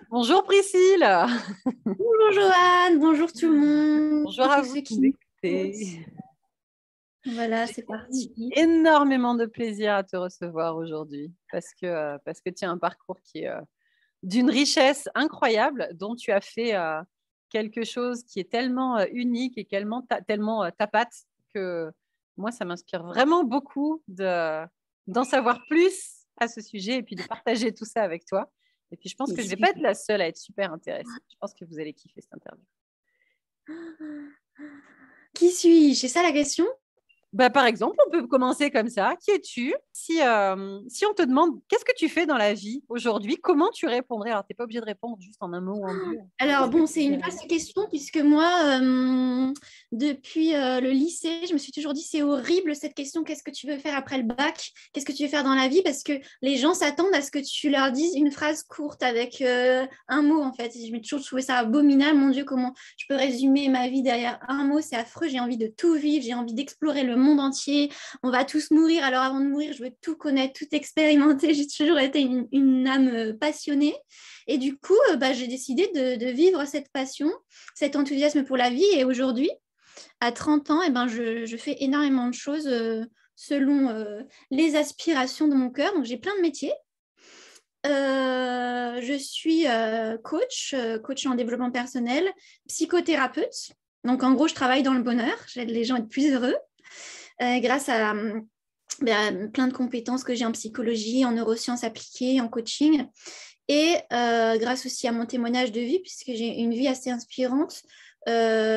Bonjour Priscille. Bonjour Joanne, bonjour tout le monde Bonjour à tous vous ceux qui qui nous nous écoutent. écoutez. Voilà, J'ai c'est parti. énormément de plaisir à te recevoir aujourd'hui parce que tu as un parcours qui est d'une richesse incroyable, dont tu as fait quelque chose qui est tellement unique et tellement ta patte que moi, ça m'inspire vraiment beaucoup d'en savoir plus à ce sujet et puis de partager tout ça avec toi. Et puis, je pense C'est que je ne vais pas être super. la seule à être super intéressée. Je pense que vous allez kiffer cette interview. Qui suis-je? C'est ça la question? Bah, par exemple, on peut commencer comme ça. Qui es-tu? Si on te demande qu'est-ce que tu fais dans la vie aujourd'hui, comment tu répondrais? Alors, tu n'es pas obligé de répondre juste en un mot ou en deux. Alors Qu'est-ce que bon, tu c'est une dirais? vaste question puisque moi, depuis le lycée, je me suis toujours dit c'est horrible cette question, qu'est-ce que tu veux faire après le bac? Qu'est-ce que tu veux faire dans la vie? Parce que les gens s'attendent à ce que tu leur dises une phrase courte avec un mot en fait. Et je m'ai toujours trouvé ça abominable. Mon Dieu, comment je peux résumer ma vie derrière un mot? C'est affreux. J'ai envie de tout vivre, j'ai envie d'explorer le monde entier. On va tous mourir, alors avant de mourir, je veux tout connaître, tout expérimenter. J'ai toujours été une âme passionnée. Et du coup, j'ai décidé de vivre cette passion, cet enthousiasme pour la vie. Et aujourd'hui, à 30 ans, je fais énormément de choses selon les aspirations de mon cœur. Donc, j'ai plein de métiers. Je suis coach en développement personnel, psychothérapeute. Donc, en gros, je travaille dans le bonheur. J'aide les gens à être plus heureux grâce à plein de compétences que j'ai en psychologie, en neurosciences appliquées, en coaching. Et grâce aussi à mon témoignage de vie, puisque j'ai une vie assez inspirante,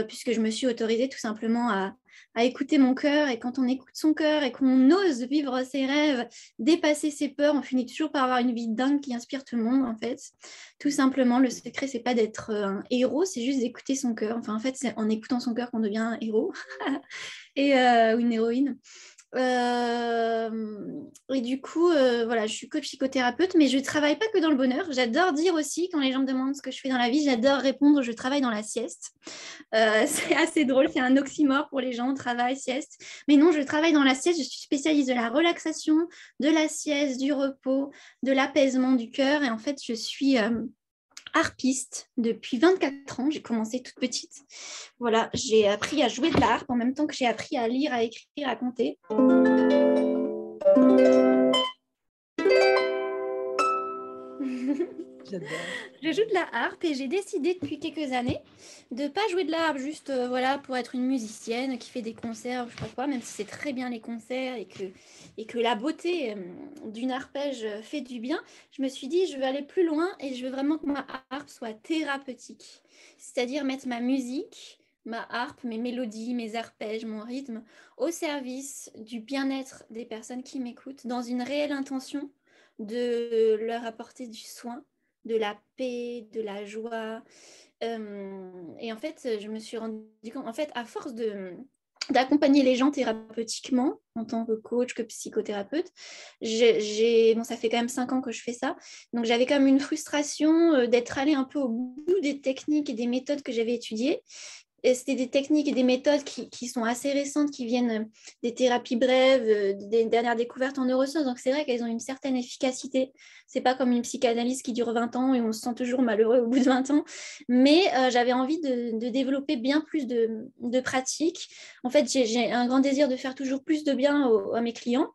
puisque je me suis autorisée tout simplement à écouter mon cœur. Et quand on écoute son cœur et qu'on ose vivre ses rêves, dépasser ses peurs, on finit toujours par avoir une vie dingue qui inspire tout le monde, en fait. Tout simplement, le secret, c'est pas d'être un héros, c'est juste d'écouter son cœur. Enfin, en fait, c'est en écoutant son cœur qu'on devient un héros ou une héroïne. Et du coup, voilà, je suis coach psychothérapeute, mais je ne travaille pas que dans le bonheur. J'adore dire aussi, quand les gens me demandent ce que je fais dans la vie, j'adore répondre, je travaille dans la sieste. C'est assez drôle, c'est un oxymore pour les gens, travail, sieste. Mais non, je travaille dans la sieste, je suis spécialiste de la relaxation, de la sieste, du repos, de l'apaisement du cœur. Et en fait, je suis harpiste depuis 24 ans. J'ai commencé toute petite. Voilà, j'ai appris à jouer de la harpe en même temps que j'ai appris à lire, à écrire, à compter. J'adore. Je joue de la harpe et j'ai décidé depuis quelques années de ne pas jouer de la harpe juste voilà, pour être une musicienne qui fait des concerts, je sais pas quoi, même si c'est très bien les concerts et que la beauté d'une arpège fait du bien. Je me suis dit, je veux aller plus loin et je veux vraiment que ma harpe soit thérapeutique. C'est-à-dire mettre ma musique, ma harpe, mes mélodies, mes arpèges, mon rythme au service du bien-être des personnes qui m'écoutent dans une réelle intention de leur apporter du soin, de la paix, de la joie. Et en fait, je me suis rendu compte, en fait, à force d'accompagner les gens thérapeutiquement en tant que coach, que psychothérapeute. Bon, ça fait quand même 5 ans que je fais ça. Donc j'avais quand même une frustration d'être allée un peu au bout des techniques et des méthodes que j'avais étudiées. Et c'était des techniques et des méthodes qui sont assez récentes, qui viennent des thérapies brèves, des dernières découvertes en neurosciences. Donc c'est vrai qu'elles ont une certaine efficacité. C'est pas comme une psychanalyse qui dure 20 ans et on se sent toujours malheureux au bout de 20 ans. Mais j'avais envie de développer bien plus de pratiques. En fait, j'ai un grand désir de faire toujours plus de bien à mes clients.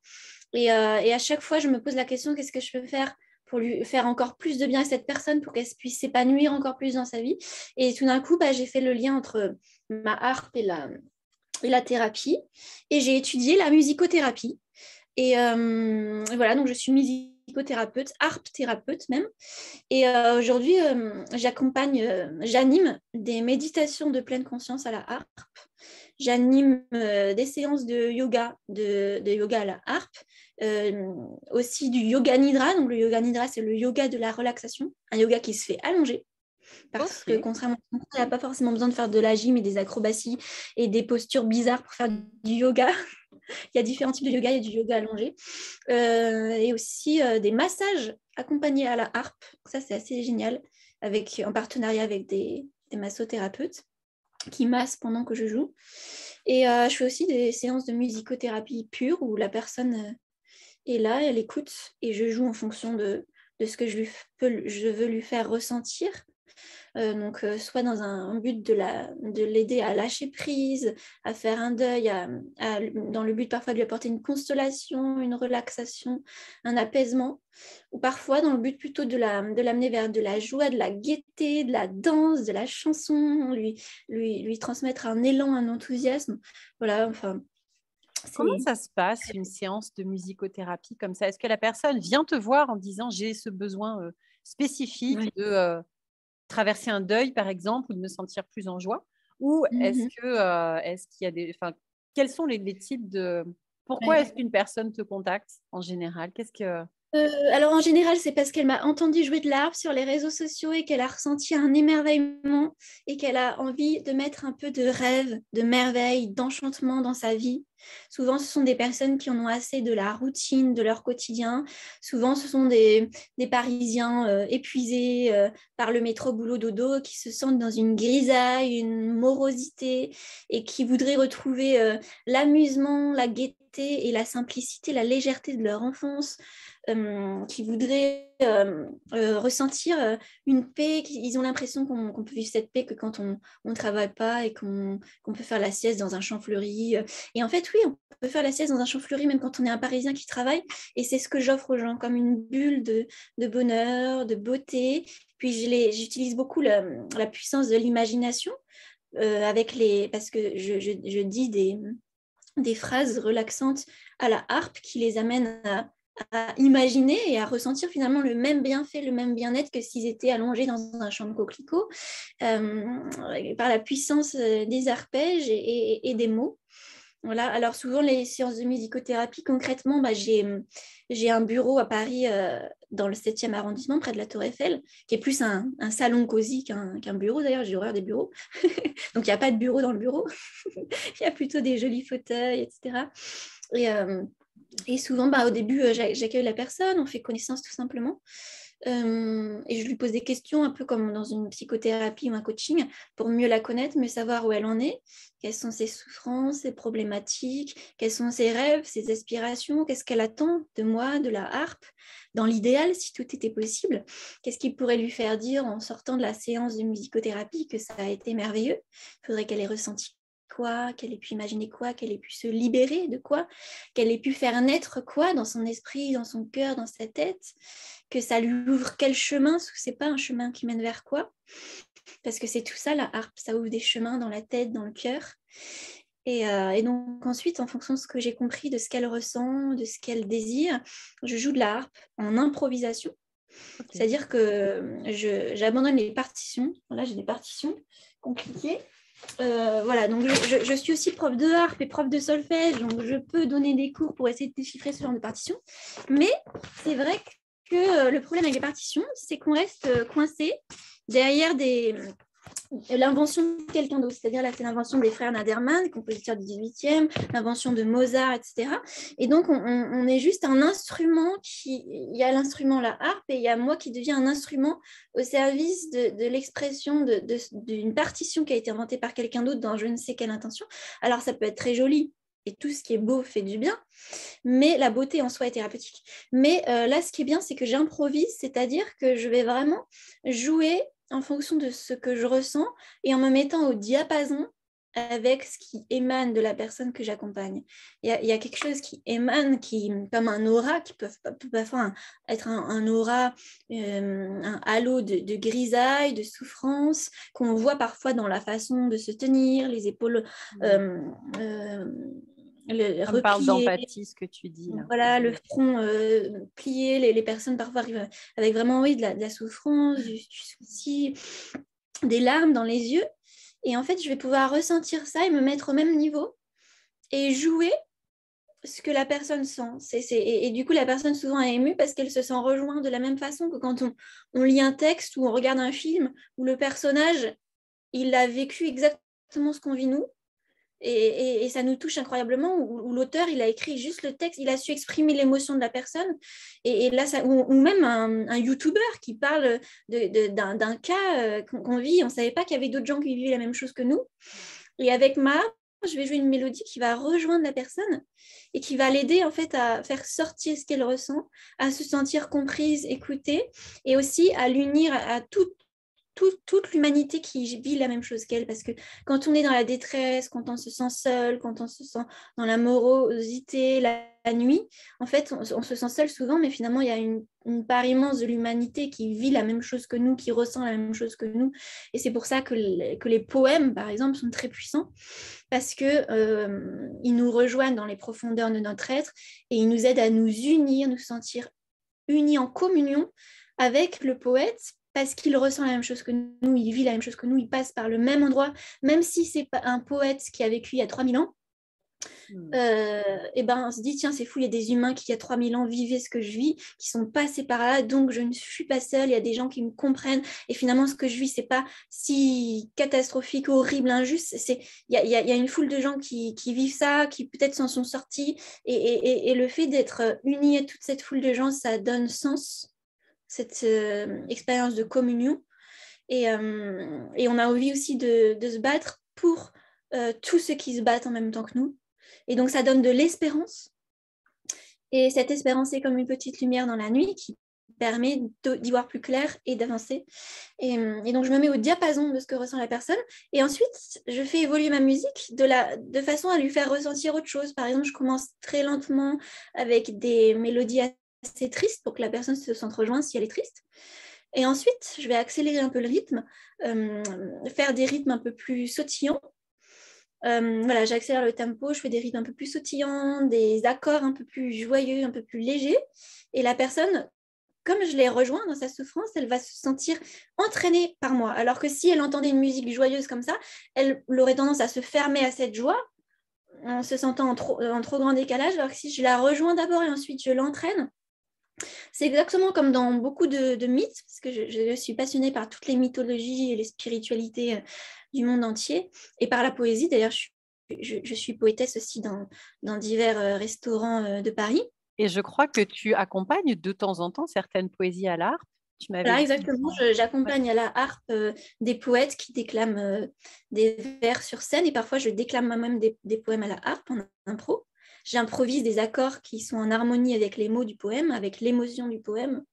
Et à chaque fois, je me pose la question, qu'est-ce que je peux faire pour lui faire encore plus de bien à cette personne, pour qu'elle puisse s'épanouir encore plus dans sa vie. Et tout d'un coup, j'ai fait le lien entre ma harpe et la thérapie. Et j'ai étudié la musicothérapie. Et voilà, donc je suis musicothérapeute, harpe thérapeute même. Et aujourd'hui, j'anime des méditations de pleine conscience à la harpe. J'anime des séances de yoga à la harpe, aussi du yoga nidra. Donc le yoga nidra, c'est le yoga de la relaxation, un yoga qui se fait allonger. Parce que Ok. contrairement à mon frère, il n'y a pas forcément besoin de faire de la gym et des acrobaties et des postures bizarres pour faire du yoga. Il y a différents types de yoga, il y a du yoga allongé. Et aussi des massages accompagnés à la harpe. Ça, c'est assez génial, en partenariat avec des massothérapeutes qui massent pendant que je joue. Et je fais aussi des séances de musicothérapie pure où la personne est là, elle écoute et je joue en fonction de ce que je veux lui faire ressentir. Donc, soit dans un but de l'aider à lâcher prise, à faire un deuil, dans le but parfois de lui apporter une consolation, une relaxation, un apaisement, ou parfois dans le but plutôt de l'amener vers de la joie, de la gaieté, de la danse, de la chanson, lui transmettre un élan, un enthousiasme. Voilà, enfin... Comment ça se passe, une séance de musicothérapie comme ça? Est-ce que la personne vient te voir en disant: «J'ai ce besoin, spécifique Oui. de, traverser un deuil, par exemple, ou de me sentir plus en joie?» Ou Mhm. est-ce qu'il y a des enfin, quels sont les types de pourquoi Ouais. est-ce qu'une personne te contacte en général? Qu'est-ce que Alors en général, c'est parce qu'elle m'a entendu jouer de l'harpe sur les réseaux sociaux et qu'elle a ressenti un émerveillement et qu'elle a envie de mettre un peu de rêve, de merveille, d'enchantement dans sa vie. Souvent, ce sont des personnes qui en ont assez de la routine, de leur quotidien. Souvent, ce sont des Parisiens épuisés par le métro boulot dodo qui se sentent dans une grisaille, une morosité et qui voudraient retrouver l'amusement, la gaieté et la simplicité, la légèreté de leur enfance. Qui voudraient ressentir une paix. Ils ont l'impression qu'on peut vivre cette paix que quand on ne travaille pas et qu'on peut faire la sieste dans un champ fleuri. Et en fait, oui, on peut faire la sieste dans un champ fleuri même quand on est un Parisien qui travaille. Et c'est ce que j'offre aux gens, comme une bulle de bonheur, de beauté. Puis j'utilise beaucoup la puissance de l'imagination parce que je dis des phrases relaxantes à la harpe qui les amènent à imaginer et à ressentir finalement le même bienfait, le même bien-être que s'ils étaient allongés dans un champ de coquelicots, par la puissance des arpèges et des mots. Voilà. Alors souvent les séances de musicothérapie, concrètement, j'ai un bureau à Paris dans le 7e arrondissement, près de la Tour Eiffel, qui est plus un salon cosy qu'un bureau. D'ailleurs, j'ai horreur des bureaux. Donc il n'y a pas de bureau dans le bureau. Il y a plutôt des jolis fauteuils, etc. Et souvent, au début, j'accueille la personne, on fait connaissance tout simplement. Et je lui pose des questions, un peu comme dans une psychothérapie ou un coaching, pour mieux la connaître, mieux savoir où elle en est, quelles sont ses souffrances, ses problématiques, quels sont ses rêves, ses aspirations, qu'est-ce qu'elle attend de moi, de la harpe, dans l'idéal, si tout était possible, qu'est-ce qui pourrait lui faire dire en sortant de la séance de musicothérapie que ça a été merveilleux. Il faudrait qu'elle ait ressenti quoi, qu'elle ait pu imaginer quoi, qu'elle ait pu se libérer de quoi, qu'elle ait pu faire naître quoi dans son esprit, dans son cœur, dans sa tête, que ça lui ouvre quel chemin, parce que c'est pas un chemin qui mène vers quoi, parce que c'est tout ça, la harpe, ça ouvre des chemins dans la tête, dans le cœur. Et donc ensuite, en fonction de ce que j'ai compris, de ce qu'elle ressent, de ce qu'elle désire, je joue de la harpe en improvisation. Okay. C'est-à-dire que j'abandonne les partitions. Là, j'ai des partitions compliquées. Voilà, donc je suis aussi prof de harpe et prof de solfège, donc je peux donner des cours pour essayer de déchiffrer ce genre de partitions. Mais c'est vrai que le problème avec les partitions, c'est qu'on reste coincé derrière l'invention de quelqu'un d'autre. C'est-à-dire, là, c'est l'invention des frères Naderman, compositeurs du 18e, l'invention de Mozart, etc. Et donc, on est juste un instrument il y a l'instrument, la harpe, et il y a moi qui deviens un instrument au service de l'expression d'une partition qui a été inventée par quelqu'un d'autre dans je ne sais quelle intention. Alors, ça peut être très joli, et tout ce qui est beau fait du bien, mais la beauté en soi est thérapeutique. Mais là, ce qui est bien, c'est que j'improvise, c'est-à-dire que je vais vraiment jouer en fonction de ce que je ressens et en me mettant au diapason avec ce qui émane de la personne que j'accompagne. Il y a quelque chose qui émane, comme un aura, qui peut parfois être un aura, un halo de grisaille, de souffrance, qu'on voit parfois dans la façon de se tenir, les épaules on parle d'empathie, ce que tu dis. Là. Voilà, le front plié, les personnes parfois arrivent avec vraiment de la souffrance, du souci, des larmes dans les yeux. Et en fait, je vais pouvoir ressentir ça et me mettre au même niveau et jouer ce que la personne sent. Et du coup, la personne souvent est émue parce qu'elle se sent rejointe de la même façon que quand on lit un texte ou on regarde un film où le personnage, il a vécu exactement ce qu'on vit nous. Et ça nous touche incroyablement, où l'auteur, il a écrit juste le texte, il a su exprimer l'émotion de la personne. Et là, ou même un YouTuber qui parle d'un cas qu'on vit, on ne savait pas qu'il y avait d'autres gens qui vivaient la même chose que nous. Et avec ma je vais jouer une mélodie qui va rejoindre la personne et qui va l'aider en fait à faire sortir ce qu'elle ressent, à se sentir comprise, écoutée et aussi à l'unir à toute l'humanité qui vit la même chose qu'elle. Parce que quand on est dans la détresse, quand on se sent seul, quand on se sent dans la morosité, la nuit, en fait, on se sent seul souvent, mais finalement, il y a une part immense de l'humanité qui vit la même chose que nous, qui ressent la même chose que nous. Et c'est pour ça que les poèmes, par exemple, sont très puissants, parce qu'ils nous rejoignent dans les profondeurs de notre être et ils nous aident à nous unir, nous sentir unis en communion avec le poète parce qu'il ressent la même chose que nous, il vit la même chose que nous, il passe par le même endroit, même si c'est pas un poète qui a vécu il y a 3000 ans. Et ben on se dit tiens c'est fou, il y a des humains qui il y a 3000 ans vivaient ce que je vis, qui sont passés par là, donc je ne suis pas seule, il y a des gens qui me comprennent et finalement ce que je vis c'est pas si catastrophique, horrible, injuste, il y a une foule de gens qui vivent ça, qui peut-être s'en sont sortis et le fait d'être unis à toute cette foule de gens ça donne sens, cette expérience de communion et on a envie aussi de se battre pour tous ceux qui se battent en même temps que nous. Et donc, ça donne de l'espérance. Et cette espérance est comme une petite lumière dans la nuit qui permet d'y voir plus clair et d'avancer. Et donc, je me mets au diapason de ce que ressent la personne. Et ensuite, je fais évoluer ma musique de façon à lui faire ressentir autre chose. Par exemple, je commence très lentement avec des mélodies assez tristes pour que la personne se sente rejointe si elle est triste. Et ensuite, je vais accélérer un peu le rythme, faire des rythmes un peu plus sautillants. Voilà, j'accélère le tempo, je fais des rythmes un peu plus sautillants, des accords un peu plus joyeux, un peu plus légers. Et la personne, comme je l'ai rejoint dans sa souffrance, elle va se sentir entraînée par moi. Alors que si elle entendait une musique joyeuse comme ça, elle aurait tendance à se fermer à cette joie en se sentant en trop grand décalage. Alors que si je la rejoins d'abord et ensuite je l'entraîne, c'est exactement comme dans beaucoup de mythes, parce que je suis passionnée par toutes les mythologies et les spiritualités du monde entier, et par la poésie. D'ailleurs, je suis poétesse aussi dans divers restaurants de Paris. Et je crois que tu accompagnes de temps en temps certaines poésies à l'harpe. Tu m'avais Voilà, dit. exactement. J'accompagne à la harpe des poètes qui déclament des vers sur scène, et parfois je déclame moi-même des poèmes à la harpe en impro. J'improvise des accords qui sont en harmonie avec les mots du poème, avec l'émotion du poème.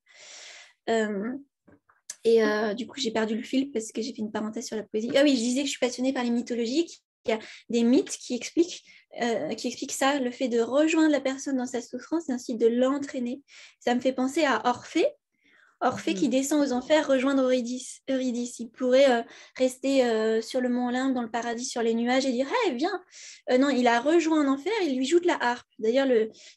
Du coup, j'ai perdu le fil parce que j'ai fait une parenthèse sur la poésie. Ah oui, je disais que je suis passionnée par les mythologies, qu'il y a des mythes qui expliquent ça, le fait de rejoindre la personne dans sa souffrance et ensuite de l'entraîner. Ça me fait penser à Orphée. Orphée qui descend aux enfers rejoindre Eurydice. Il pourrait rester sur le mont Olympe, dans le paradis, sur les nuages et dire hey, viens. Non, il a rejoint un enfer, il lui joue de la harpe. D'ailleurs,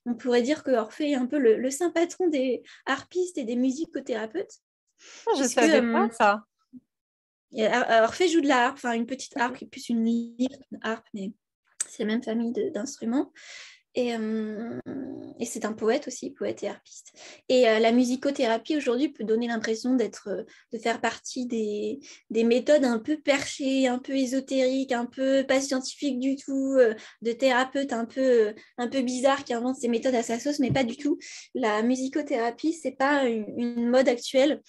on pourrait dire que Orphée est un peu le saint patron des harpistes et des musicothérapeutes. Je ne savais pas ça. Orphée joue de la harpe, enfin une petite harpe qui est plus une lyre qu'une harpe, mais c'est la même famille d'instruments. Et c'est un poète aussi, poète et harpiste. Et la musicothérapie aujourd'hui peut donner l'impression de faire partie des méthodes un peu perchées, un peu ésotériques, un peu pas scientifiques du tout, de thérapeutes un peu bizarres qui inventent ces méthodes à sa sauce, mais pas du tout. La musicothérapie, c'est pas une mode actuelle.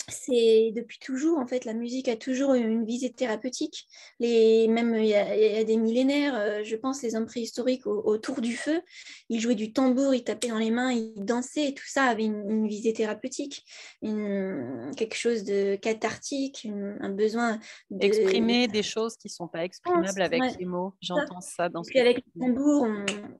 C'est depuis toujours, en fait, la musique a toujours une visée thérapeutique. Même il y a des millénaires, je pense, les hommes préhistoriques autour du feu, ils jouaient du tambour, ils tapaient dans les mains, ils dansaient, et tout ça avait une visée thérapeutique, quelque chose de cathartique, un besoin exprimer des choses qui ne sont pas exprimables avec ouais. les mots. J'entends ça dans Et ce puis que avec tu le dis. tambour,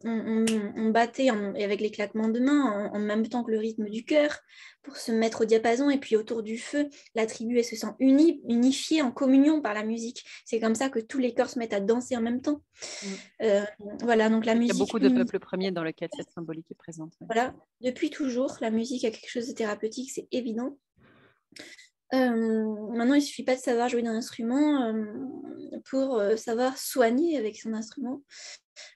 on battait et avec les claquements de mains en même temps que le rythme du cœur pour se mettre au diapason. Et puis autour du feu, la tribu elle se sent unifiée en communion par la musique. C'est comme ça que tous les corps se mettent à danser en même temps. Voilà, donc la Il y a musique beaucoup de peuples premiers dans lesquels cette symbolique est présente. Ouais. Voilà, depuis toujours, la musique a quelque chose de thérapeutique, c'est évident. Maintenant, il ne suffit pas de savoir jouer d'un instrument pour savoir soigner avec son instrument.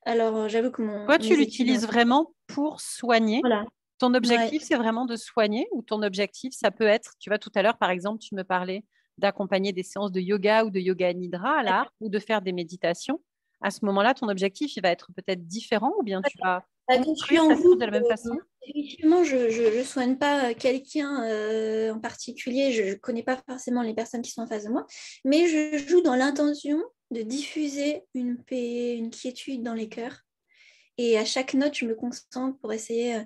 Alors, j'avoue que Toi, tu mes l'utilises études... vraiment pour soigner. Voilà. Ton Ouais. objectif, c'est vraiment de soigner ou ton objectif, ça peut être, tu vois, tout à l'heure, par exemple, tu me parlais d'accompagner des séances de yoga ou de yoga nidra à l'art ou de faire des méditations. À ce moment-là, ton objectif, il va être peut-être différent ou bien tu vas Quand je suis construire en cette chose groupe, de la même façon? effectivement, je ne soigne pas quelqu'un en particulier. Je ne connais pas forcément les personnes qui sont en face de moi, mais je joue dans l'intention de diffuser une paix, une quiétude dans les cœurs. Et à chaque note, je me concentre pour essayer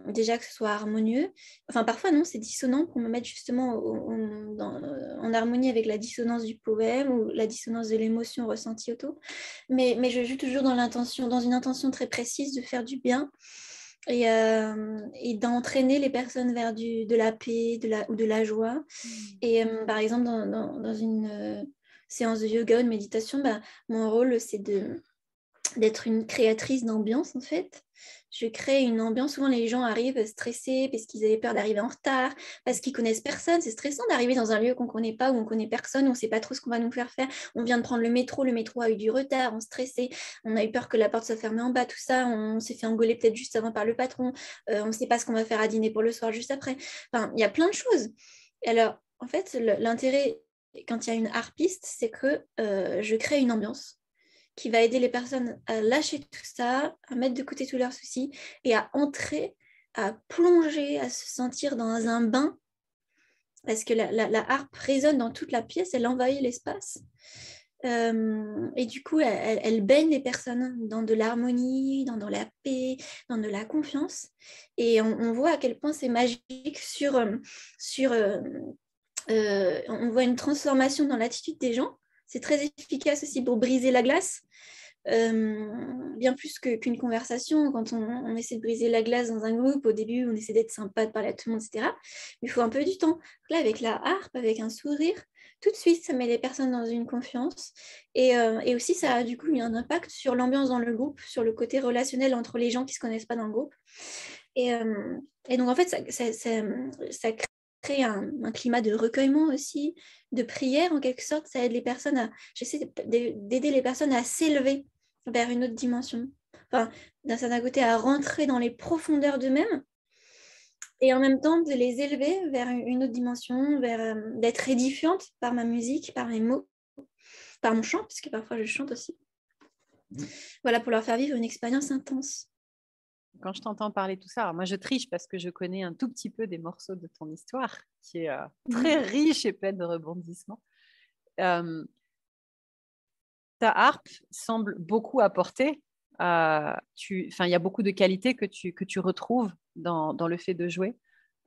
déjà que ce soit harmonieux. Enfin, parfois, non, c'est dissonant pour me mettre justement en harmonie avec la dissonance du poème ou la dissonance de l'émotion ressentie autour. Mais je joue toujours dans une intention très précise de faire du bien et d'entraîner les personnes vers de la paix ou de la joie. Et par exemple, dans une séance de yoga ou de méditation, mon rôle, c'est d'être une créatrice d'ambiance en fait. Je crée une ambiance. Souvent les gens arrivent stressés parce qu'ils avaient peur d'arriver en retard, parce qu'ils connaissent personne. C'est stressant d'arriver dans un lieu qu'on ne connaît pas, où on ne connaît personne, où on ne sait pas trop ce qu'on va nous faire faire. On vient de prendre le métro a eu du retard, on stressait, on a eu peur que la porte soit fermée en bas, tout ça, on s'est fait engueuler peut-être juste avant par le patron, on ne sait pas ce qu'on va faire à dîner pour le soir juste après. Enfin, il y a plein de choses. Alors, en fait, l'intérêt quand il y a une harpiste, c'est que je crée une ambiance qui va aider les personnes à lâcher tout ça, à mettre de côté tous leurs soucis et à entrer, à plonger, à se sentir dans un bain, parce que la harpe résonne dans toute la pièce, elle envahit l'espace. Et du coup, elle baigne les personnes dans de l'harmonie, dans de la paix, dans de la confiance. Et on voit à quel point c'est magique on voit une transformation dans l'attitude des gens. C'est très efficace aussi pour briser la glace. Bien plus qu'une conversation. Quand on essaie de briser la glace dans un groupe, au début, on essaie d'être sympa, de parler à tout le monde, etc. Mais il faut un peu du temps. Là, avec la harpe, avec un sourire, tout de suite, ça met les personnes dans une confiance. Et aussi, ça a du coup eu un impact sur l'ambiance dans le groupe, sur le côté relationnel entre les gens qui ne se connaissent pas dans le groupe. Et donc, en fait, ça crée un climat de recueillement aussi, de prière en quelque sorte. Ça aide les personnes j'essaie d'aider les personnes à s'élever vers une autre dimension. Enfin, d'un certain côté, à rentrer dans les profondeurs d'eux-mêmes et en même temps de les élever vers une autre dimension, d'être édifiante par ma musique, par mes mots, par mon chant, parce que parfois je chante aussi. Voilà, pour leur faire vivre une expérience intense. Quand je t'entends parler tout ça, alors moi je triche parce que je connais un tout petit peu des morceaux de ton histoire qui est très riche et pleine de rebondissements. Ta harpe semble beaucoup apporter. Il y a beaucoup de qualités que tu retrouves dans le fait de jouer.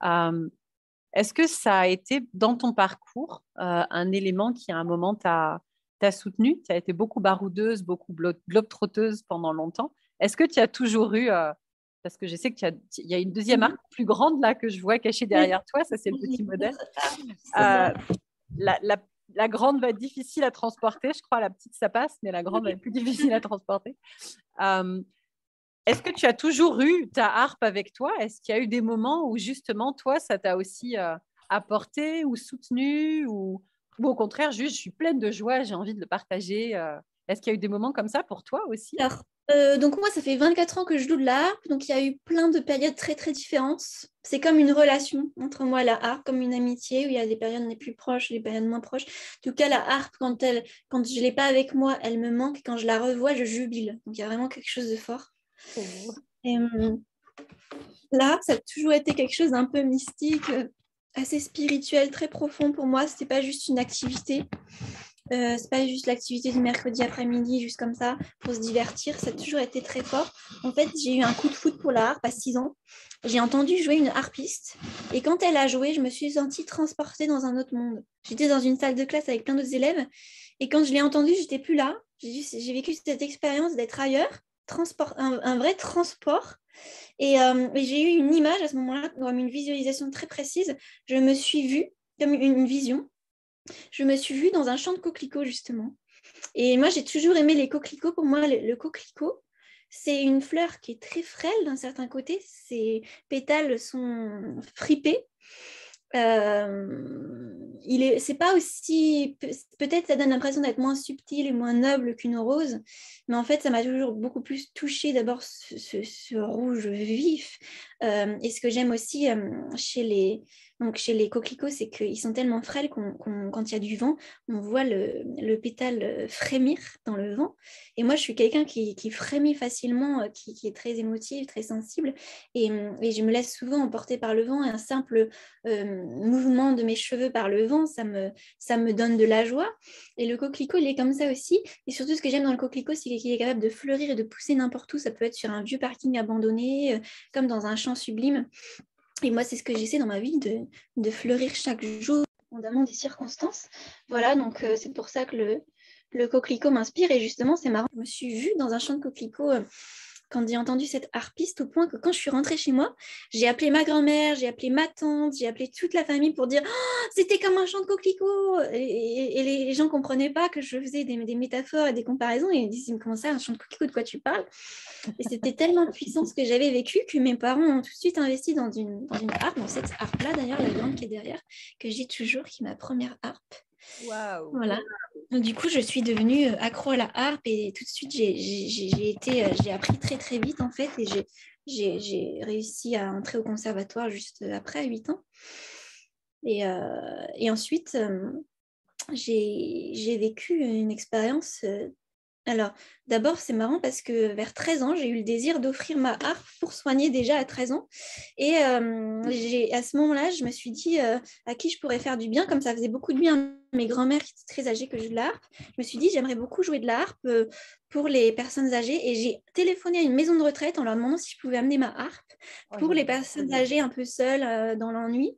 Est-ce que ça a été dans ton parcours un élément qui à un moment t'a soutenu? Tu as été beaucoup baroudeuse, beaucoup globe-trotteuse pendant longtemps. Est-ce que tu as toujours eu, parce que je sais qu'il y a une deuxième harpe plus grande là que je vois cachée derrière toi, ça c'est le petit modèle. La grande va être difficile à transporter, je crois, la petite ça passe, mais la grande va être plus difficile à transporter. Est-ce que tu as toujours eu ta harpe avec toi? Est-ce qu'il y a eu des moments où justement, toi, ça t'a aussi apporté ou soutenu ou au contraire, juste, je suis pleine de joie, j'ai envie de le partager. Est-ce qu'il y a eu des moments comme ça pour toi aussi? Alors, donc moi, ça fait 24 ans que je joue de la harpe, donc il y a eu plein de périodes très très différentes. C'est comme une relation entre moi et la harpe, comme une amitié, où il y a des périodes les plus proches, des périodes moins proches. En tout cas, la harpe, quand je ne l'ai pas avec moi, elle me manque. Quand je la revois, je jubile. Donc il y a vraiment quelque chose de fort. Et là, ça a toujours été quelque chose d'un peu mystique, assez spirituel, très profond pour moi. C'était pas juste une activité. C'est pas juste l'activité du mercredi après-midi, juste comme ça, pour se divertir. Ça a toujours été très fort. En fait, j'ai eu un coup de foudre pour la harpe à 6 ans. J'ai entendu jouer une harpiste. Et quand elle a joué, je me suis sentie transportée dans un autre monde. J'étais dans une salle de classe avec plein d'autres élèves. Et quand je l'ai entendue, j'étais plus là. J'ai vécu cette expérience d'être ailleurs, un vrai transport. Et j'ai eu une image à ce moment-là, comme une visualisation très précise. Je me suis vue comme une vision. Je me suis vue dans un champ de coquelicots, justement. Et moi, j'ai toujours aimé les coquelicots. Pour moi, le coquelicot, c'est une fleur qui est très frêle d'un certain côté. Ses pétales sont fripés. C'est pas aussi... Peut-être ça donne l'impression d'être moins subtil et moins noble qu'une rose. Mais en fait, ça m'a toujours beaucoup plus touchée. D'abord, ce rouge vif. Et ce que j'aime aussi chez Donc chez les coquelicots, c'est qu'ils sont tellement frêles quand il y a du vent, on voit le pétale frémir dans le vent. Et moi, je suis quelqu'un qui frémit facilement, qui est très émotive, très sensible. Et je me laisse souvent emporter par le vent. Et un simple mouvement de mes cheveux par le vent, ça me donne de la joie. Et le coquelicot, il est comme ça aussi. Et surtout, ce que j'aime dans le coquelicot, c'est qu'il est capable de fleurir et de pousser n'importe où. Ça peut être sur un vieux parking abandonné, comme dans un champ sublime. Et moi, c'est ce que j'essaie dans ma vie, de fleurir chaque jour, indépendamment des circonstances. Voilà, donc c'est pour ça que le coquelicot m'inspire. Et justement, c'est marrant, je me suis vue dans un champ de coquelicots quand j'ai entendu cette harpiste, au point que quand je suis rentrée chez moi, j'ai appelé ma grand-mère, j'ai appelé ma tante, j'ai appelé toute la famille pour dire oh, c'était comme un chant de coquelicot. Et les gens ne comprenaient pas que je faisais des métaphores et des comparaisons. Et ils me disaient mais comment ça, un chant de coquelicot, de quoi tu parles? Et c'était tellement puissant ce que j'avais vécu que mes parents ont tout de suite investi dans une harpe, dans cette harpe-là d'ailleurs, la grande qui est derrière, que j'ai toujours, qui est ma première harpe. Waouh! Voilà. Donc, du coup, je suis devenue accro à la harpe et tout de suite, j'ai appris très très vite en fait et j'ai réussi à entrer au conservatoire juste après, à 8 ans. Et ensuite, j'ai vécu une expérience. Alors, d'abord, c'est marrant parce que vers 13 ans, j'ai eu le désir d'offrir ma harpe pour soigner déjà à 13 ans. Et à ce moment-là, je me suis dit à qui je pourrais faire du bien, comme ça faisait beaucoup de bien à mes grands-mères qui étaient très âgées que jouent de la harpe. Je me suis dit, j'aimerais beaucoup jouer de la harpe pour les personnes âgées. Et j'ai téléphoné à une maison de retraite en leur demandant si je pouvais amener ma harpe pour les personnes âgées un peu seules dans l'ennui.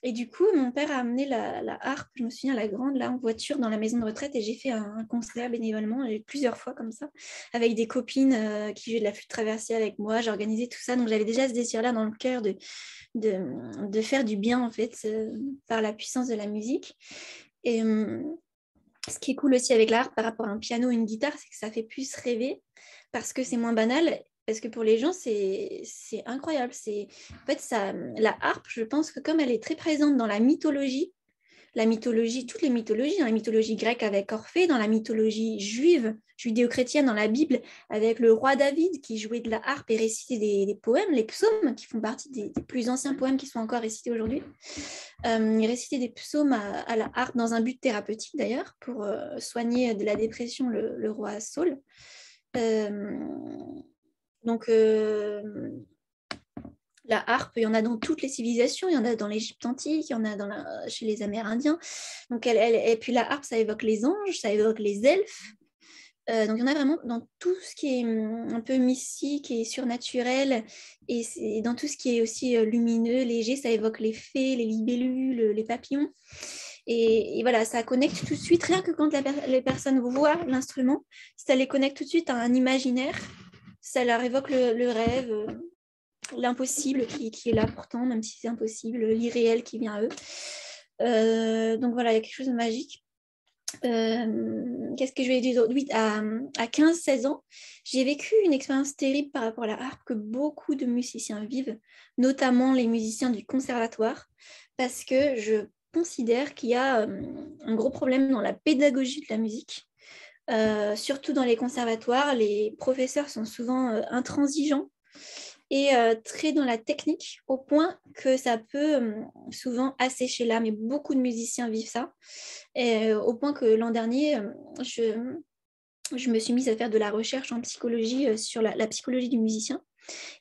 Et du coup, mon père a amené la harpe, je me souviens, la grande, là, en voiture dans la maison de retraite. Et j'ai fait un concert bénévolement, plusieurs fois comme ça, avec des copines qui jouaient de la flûte traversière avec moi. J'ai organisé tout ça. Donc, j'avais déjà ce désir-là dans le cœur de faire du bien, en fait, par la puissance de la musique. Et ce qui est cool aussi avec la harpe par rapport à un piano ou une guitare, c'est que ça fait plus rêver parce que c'est moins banal. Parce que pour les gens, c'est incroyable. En fait, la harpe, je pense que comme elle est très présente dans la mythologie, toutes les mythologies, dans la mythologie grecque avec Orphée, dans la mythologie juive, judéo-chrétienne, dans la Bible, avec le roi David qui jouait de la harpe et récitait des poèmes, les psaumes, qui font partie des plus anciens poèmes qui sont encore récités aujourd'hui. Il récitait des psaumes à la harpe dans un but thérapeutique d'ailleurs, pour soigner de la dépression le roi Saul. Donc, la harpe, il y en a dans toutes les civilisations, il y en a dans l'Égypte antique, il y en a chez les Amérindiens. Donc, et puis la harpe, ça évoque les anges, ça évoque les elfes. Donc, il y en a vraiment dans tout ce qui est un peu mystique et surnaturel, et dans tout ce qui est aussi lumineux, léger, ça évoque les fées, les libellules, les papillons. Et voilà, ça connecte tout de suite, rien que quand les personnes voient l'instrument, ça les connecte tout de suite à un imaginaire, ça leur évoque le rêve, l'impossible qui est là pourtant, même si c'est impossible, l'irréel qui vient à eux. Donc voilà, il y a quelque chose de magique. Qu'est-ce que je vais dire d'autre? Oui, à 15-16 ans, j'ai vécu une expérience terrible par rapport à la harpe que beaucoup de musiciens vivent, notamment les musiciens du conservatoire, parce que je considère qu'il y a un gros problème dans la pédagogie de la musique. Surtout dans les conservatoires, les professeurs sont souvent intransigeants et très dans la technique, au point que ça peut souvent assécher l'âme. Et beaucoup de musiciens vivent ça. Et, au point que l'an dernier, je me suis mise à faire de la recherche en psychologie sur la psychologie du musicien.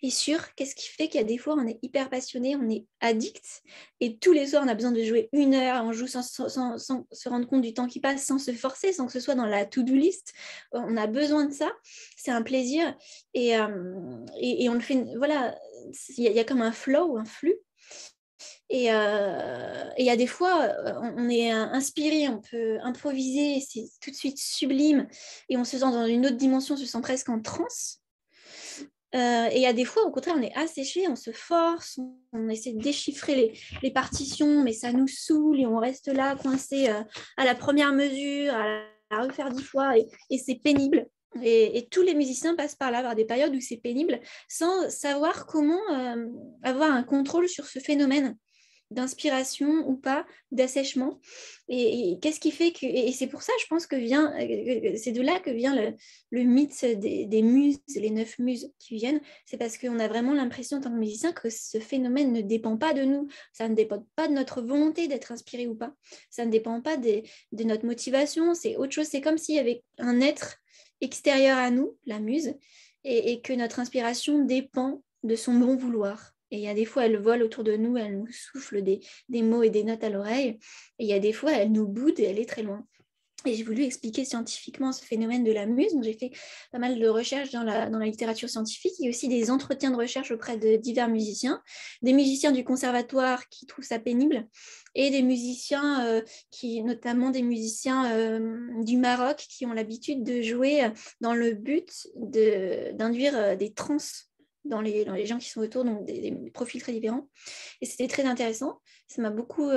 Et sur qu'est-ce qui fait qu'il y a des fois, on est hyper passionné, on est addict, et tous les soirs, on a besoin de jouer 1 heure, on joue sans se rendre compte du temps qui passe, sans se forcer, sans que ce soit dans la to-do list. On a besoin de ça, c'est un plaisir, et on le fait, voilà, il y a comme un flow, un flux. Et il y a des fois, on est inspiré, on peut improviser, c'est tout de suite sublime, et on se sent dans une autre dimension, on se sent presque en transe. Et il y a des fois, au contraire, on est asséché, on se force, on essaie de déchiffrer les partitions, mais ça nous saoule et on reste là, coincé à la première mesure, à la refaire 10 fois, et c'est pénible. Et tous les musiciens passent par là, par des périodes où c'est pénible, sans savoir comment avoir un contrôle sur ce phénomène. d'inspiration ou pas, d'assèchement. Et qu'est-ce qui fait que... Et c'est pour ça, je pense c'est de là que vient le mythe des muses, les 9 muses qui viennent. C'est parce qu'on a vraiment l'impression en tant que musicien que ce phénomène ne dépend pas de nous. Ça ne dépend pas de notre volonté d'être inspiré ou pas. Ça ne dépend pas de notre motivation. C'est autre chose. C'est comme s'il y avait un être extérieur à nous, la muse, et que notre inspiration dépend de son bon vouloir. Et il y a des fois, elle vole autour de nous, elle nous souffle des mots et des notes à l'oreille. Et il y a des fois, elle nous boude et elle est très loin. Et j'ai voulu expliquer scientifiquement ce phénomène de la muse. Donc, j'ai fait pas mal de recherches dans la littérature scientifique. Il y a aussi des entretiens de recherche auprès de divers musiciens, des musiciens du conservatoire qui trouvent ça pénible, et des musiciens, notamment des musiciens du Maroc, qui ont l'habitude de jouer dans le but d'induire des transes dans les gens qui sont autour, donc des profils très différents. Et c'était très intéressant. Ça m'a beaucoup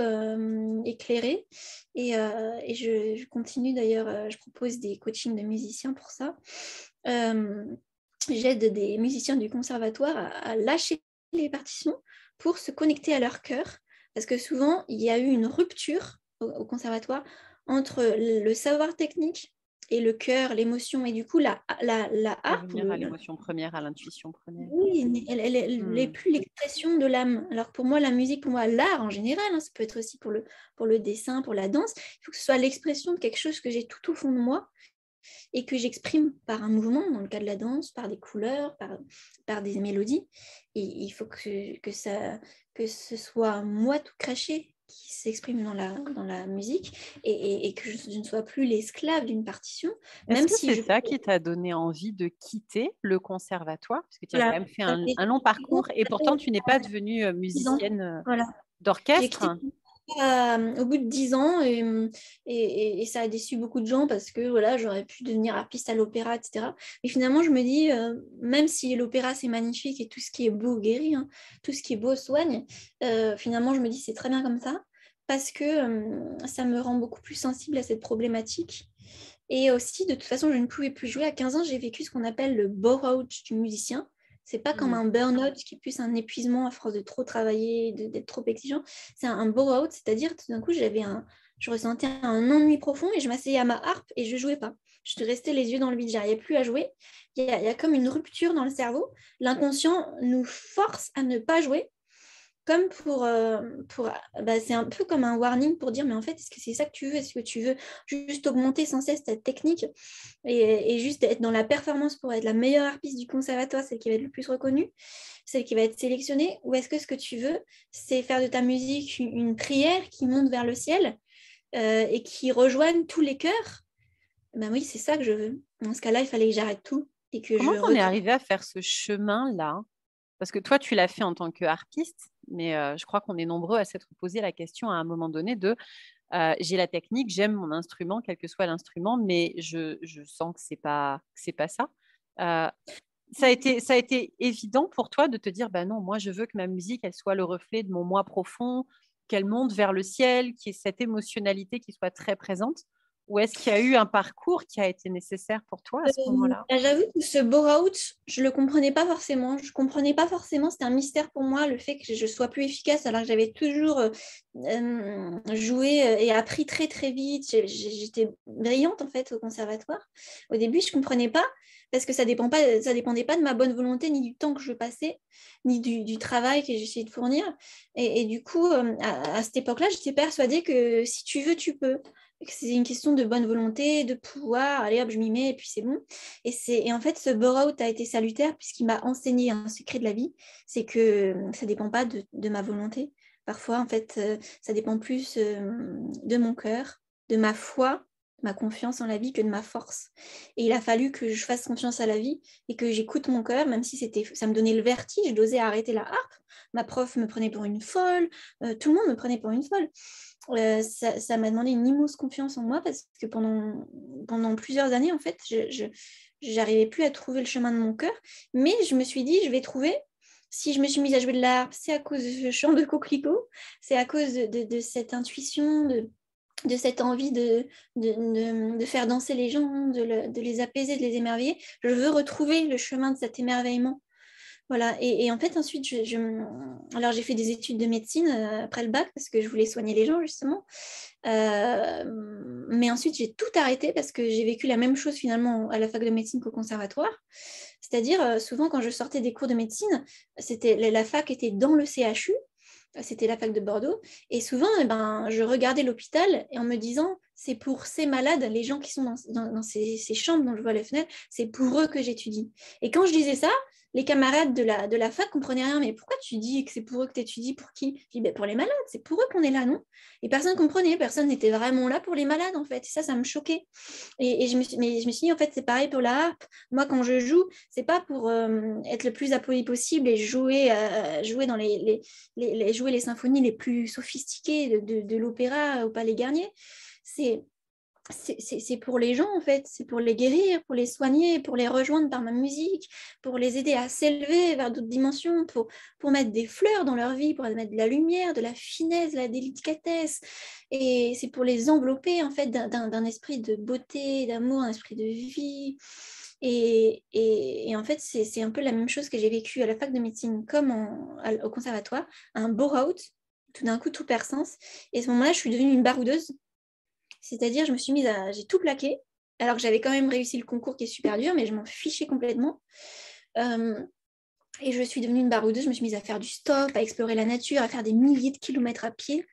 éclairée. Et je continue d'ailleurs, je propose des coachings de musiciens pour ça. J'aide des musiciens du conservatoire à lâcher les partitions pour se connecter à leur cœur. Parce que souvent, il y a eu une rupture au conservatoire entre le savoir technique et le cœur, l'émotion. Et du coup, la harpe... Revenir à l'émotion première, à l'intuition première. Oui, elle n'est plus l'expression de l'âme. Alors pour moi, la musique, pour moi, l'art en général, ça peut être aussi pour le dessin, pour la danse, il faut que ce soit l'expression de quelque chose que j'ai tout au fond de moi et que j'exprime par un mouvement, dans le cas de la danse, par des couleurs, par des mélodies. Et il faut que ce soit moi tout craché qui s'exprime dans la musique et que je ne sois plus l'esclave d'une partition. Est-ce que c'est ça qui t'a donné envie de quitter le conservatoire? Parce que tu as quand même fait un long parcours et pourtant tu n'es pas devenue musicienne d'orchestre. Au bout de 10 ans et ça a déçu beaucoup de gens parce que voilà, j'aurais pu devenir harpiste à l'opéra, etc. Mais finalement, je me dis, même si l'opéra c'est magnifique et tout ce qui est beau guérit, hein, tout ce qui est beau soigne, finalement, je me dis c'est très bien comme ça parce que ça me rend beaucoup plus sensible à cette problématique. Et aussi, de toute façon, je ne pouvais plus jouer. À 15 ans, j'ai vécu ce qu'on appelle le bore-out du musicien. C'est pas comme un burn-out qui est plus un épuisement à force de trop travailler, d'être trop exigeant. C'est un bore-out, c'est-à-dire tout d'un coup, je ressentais un ennui profond et je m'asseyais à ma harpe et je jouais pas. Je restais les yeux dans le vide, j'arrivais plus à jouer. Il y a comme une rupture dans le cerveau. L'inconscient nous force à ne pas jouer comme c'est un peu comme un warning pour dire mais en fait est-ce que c'est ça que tu veux, est-ce que tu veux juste augmenter sans cesse ta technique et juste être dans la performance pour être la meilleure harpiste du conservatoire, celle qui va être le plus reconnue, celle qui va être sélectionnée, ou est-ce que ce que tu veux c'est faire de ta musique une prière qui monte vers le ciel et qui rejoigne tous les cœurs? Ben oui, c'est ça que je veux. Dans ce cas-là, il fallait que j'arrête tout et que Comment on est arrivé à faire ce chemin-là? Parce que toi, tu l'as fait en tant que harpiste, mais je crois qu'on est nombreux à s'être posé la question à un moment donné de j'ai la technique, j'aime mon instrument, quel que soit l'instrument, mais je sens que c'est pas ça. Ça a été évident pour toi de te dire bah non, moi je veux que ma musique elle soit le reflet de mon moi profond, qu'elle monte vers le ciel, qu'il y ait cette émotionnalité qui soit très présente. Ou est-ce qu'il y a eu un parcours qui a été nécessaire pour toi à ce moment-là? J'avoue que ce bore-out, je ne le comprenais pas forcément. Je ne comprenais pas forcément, c'était un mystère pour moi, le fait que je sois plus efficace alors que j'avais toujours joué et appris très très vite. J'étais brillante en fait au conservatoire. Au début, je ne comprenais pas parce que ça dépendait pas de ma bonne volonté, ni du temps que je passais, ni du travail que j'essayais de fournir. Et du coup, à cette époque-là, j'étais persuadée que si tu veux, tu peux. C'est une question de bonne volonté, de pouvoir, allez hop, je m'y mets et puis c'est bon. Et en fait, ce bore-out a été salutaire puisqu'il m'a enseigné un secret de la vie, c'est que ça ne dépend pas de ma volonté. Parfois, en fait, ça dépend plus de mon cœur, de ma foi, ma confiance en la vie que de ma force. Et il a fallu que je fasse confiance à la vie et que j'écoute mon cœur, même si ça me donnait le vertige d'oser arrêter la harpe. Ma prof me prenait pour une folle, tout le monde me prenait pour une folle. Ça m'a demandé une immense confiance en moi parce que pendant plusieurs années, en fait, je n'arrivais plus à trouver le chemin de mon cœur. Mais je me suis dit, je vais trouver. Si je me suis mise à jouer de l'harpe, c'est à cause de ce chant de coquelicot, c'est à cause de cette intuition, de cette envie de faire danser les gens, de les apaiser, de les émerveiller. Je veux retrouver le chemin de cet émerveillement Voilà, et en fait, ensuite, alors j'ai fait des études de médecine après le bac parce que je voulais soigner les gens, justement. Mais ensuite, j'ai tout arrêté parce que j'ai vécu la même chose finalement à la fac de médecine qu'au conservatoire. C'est-à-dire, souvent, quand je sortais des cours de médecine, la fac était dans le CHU, c'était la fac de Bordeaux, et souvent, eh ben, je regardais l'hôpital et en me disant, c'est pour ces malades, les gens qui sont dans ces chambres dont je vois les fenêtres, c'est pour eux que j'étudie. Et quand je disais ça, les camarades de la fac comprenaient rien. Mais pourquoi tu dis que c'est pour eux que tu étudies? Pour qui? Je dis, ben, pour les malades, c'est pour eux qu'on est là, non? Et personne ne comprenait, personne n'était vraiment là pour les malades, en fait. Et ça me choquait. Et mais je me suis dit, en fait, c'est pareil pour la harpe. Moi, quand je joue, c'est pas pour être le plus applaudi possible et jouer dans jouer les symphonies les plus sophistiquées de l'opéra au Palais Garnier. C'est pour les gens, en fait. C'est pour les guérir, pour les soigner, pour les rejoindre par ma musique, pour les aider à s'élever vers d'autres dimensions, pour mettre des fleurs dans leur vie, pour mettre de la lumière, de la finesse, de la délicatesse. Et c'est pour les envelopper, en fait, d'un esprit de beauté, d'amour, un esprit de vie. Et en fait, c'est un peu la même chose que j'ai vécu à la fac de médecine comme au conservatoire, un bore-out, tout d'un coup, tout perd sens. Et à ce moment-là, je suis devenue une baroudeuse. C'est-à-dire, j'ai tout plaqué, alors que j'avais quand même réussi le concours qui est super dur, mais je m'en fichais complètement. Et je suis devenue une baroudeuse, je me suis mise à faire du stop, à explorer la nature, à faire des milliers de kilomètres à pied,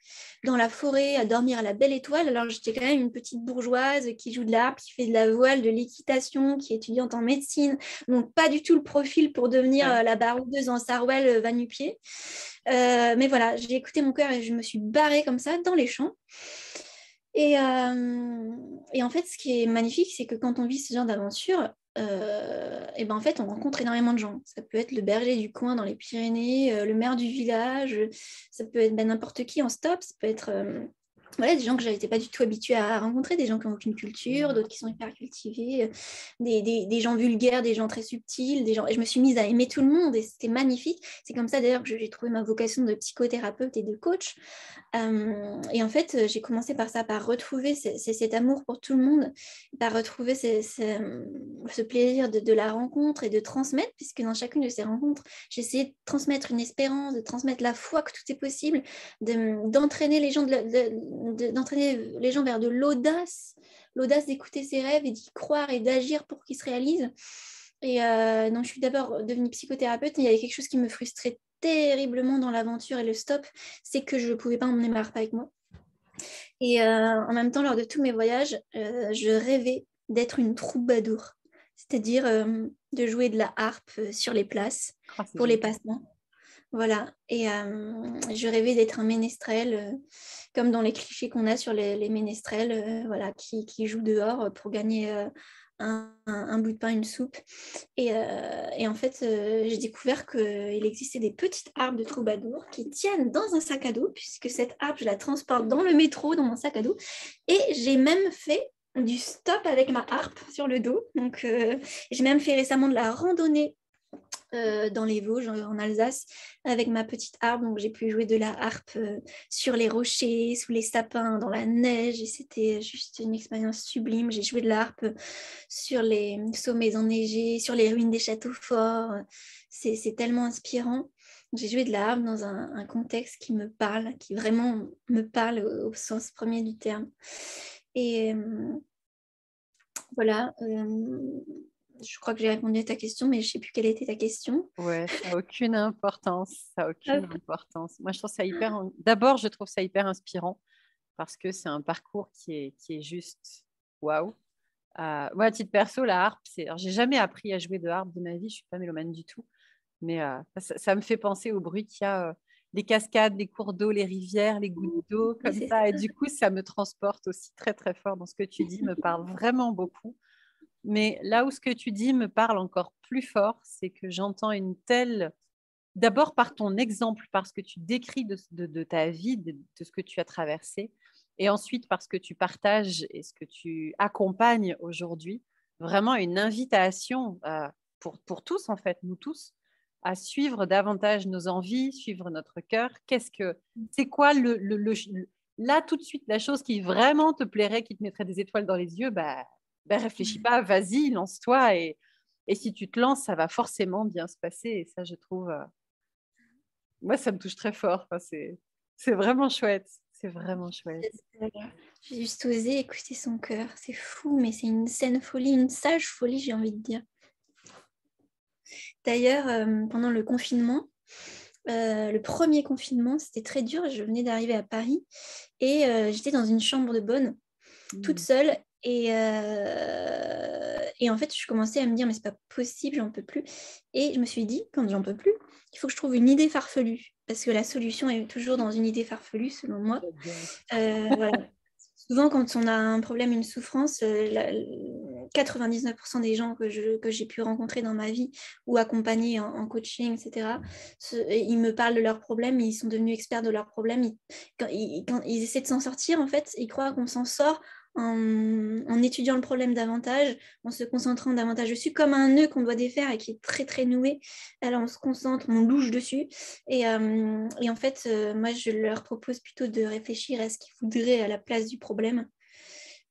dans la forêt, à dormir à la belle étoile. Alors j'étais quand même une petite bourgeoise qui joue de l'harpe, qui fait de la voile, de l'équitation, qui est étudiante en médecine. Donc pas du tout le profil pour devenir la baroudeuse en sarouel va-nu-pied. Mais voilà, j'ai écouté mon cœur et je me suis barrée comme ça dans les champs. Et en fait, ce qui est magnifique, c'est que quand on vit ce genre d'aventure, et ben en fait, on rencontre énormément de gens. Ça peut être le berger du coin dans les Pyrénées, le maire du village, ça peut être n'importe qui en stop, ça peut être voilà, des gens que je n'étais pas du tout habituée à rencontrer, des gens qui n'ont aucune culture, d'autres qui sont hyper cultivés, des gens vulgaires, des gens très subtils, des gens... Et je me suis mise à aimer tout le monde et c'était magnifique. C'est comme ça d'ailleurs que j'ai trouvé ma vocation de psychothérapeute et de coach. Et en fait, j'ai commencé par ça, par retrouver cet amour pour tout le monde, par retrouver ce plaisir de la rencontre et de transmettre, puisque dans chacune de ces rencontres, j'ai essayé de transmettre une espérance, de transmettre la foi que tout est possible, d'entraîner les gens d'entraîner les gens vers de l'audace d'écouter ses rêves et d'y croire et d'agir pour qu'ils se réalisent. Et donc, je suis d'abord devenue psychothérapeute et il y avait quelque chose qui me frustrait terriblement dans l'aventure et le stop, c'est que je ne pouvais pas emmener ma harpe avec moi. Et en même temps, lors de tous mes voyages, je rêvais d'être une troubadour, c'est-à-dire de jouer de la harpe sur les places pour les passements. Voilà, et je rêvais d'être un ménestrel, comme dans les clichés qu'on a sur les ménestrels, voilà, qui jouent dehors pour gagner un bout de pain, une soupe. Et en fait, j'ai découvert qu'il existait des petites harpes de troubadour qui tiennent dans un sac à dos, puisque cette harpe, je la transporte dans le métro, dans mon sac à dos. Et j'ai même fait du stop avec ma harpe sur le dos. Donc, j'ai même fait récemment de la randonnée dans les Vosges, en Alsace, avec ma petite harpe. Donc, j'ai pu jouer de la harpe sur les rochers, sous les sapins, dans la neige. Et c'était juste une expérience sublime. J'ai joué de la harpe sur les sommets enneigés, sur les ruines des châteaux forts. C'est tellement inspirant. J'ai joué de la harpe dans un contexte qui me parle, qui vraiment me parle au sens premier du terme. Et voilà. Je crois que j'ai répondu à ta question, mais je ne sais plus quelle était ta question. Ouais, ça n'a aucune importance. Ça a aucune importance. Moi, je trouve ça D'abord, je trouve ça hyper inspirant parce que c'est un parcours qui est juste waouh. Moi, à titre perso, la harpe, alors, j'ai jamais appris à jouer de harpe de ma vie. Je suis pas mélomane du tout, mais ça me fait penser au bruit qu'il y a les cascades, les cours d'eau, les rivières, les gouttes d'eau comme ça. Et du coup, ça me transporte aussi très très fort dans ce que tu dis. Me parle vraiment beaucoup. Mais là où ce que tu dis me parle encore plus fort, c'est que j'entends une telle... D'abord par ton exemple, parce que tu décris de ta vie, de ce que tu as traversé, et ensuite parce que tu partages et ce que tu accompagnes aujourd'hui, vraiment une invitation pour tous, en fait, nous tous, à suivre davantage nos envies, suivre notre cœur. C'est quoi là tout de suite, la chose qui vraiment te plairait, qui te mettrait des étoiles dans les yeux, réfléchis pas, vas-y, lance-toi et Et si tu te lances, ça va forcément bien se passer. Et ça, je trouve, moi, ça me touche très fort. Enfin, c'est vraiment chouette. C'est vraiment chouette. J'ai juste osé écouter son cœur. C'est fou, mais c'est une saine folie, une sage folie, j'ai envie de dire. D'ailleurs, pendant le confinement, le premier confinement, c'était très dur. Je venais d'arriver à Paris et j'étais dans une chambre de bonne, toute seule. Et en fait, je commençais à me dire, mais c'est pas possible, j'en peux plus. Et je me suis dit, quand j'en peux plus, il faut que je trouve une idée farfelue. Parce que la solution est toujours dans une idée farfelue, selon moi. Voilà. Souvent, quand on a un problème, une souffrance, 99% des gens que j'ai pu rencontrer dans ma vie ou accompagner en coaching, etc., ils me parlent de leurs problèmes, ils sont devenus experts de leurs problèmes. Quand ils essaient de s'en sortir, en fait, ils croient qu'on s'en sort en étudiant le problème davantage, en se concentrant davantage dessus, comme un nœud qu'on doit défaire et qui est très très noué. Alors on se concentre, on louche dessus. Et en fait, moi, je leur propose plutôt de réfléchir à ce qu'ils voudraient à la place du problème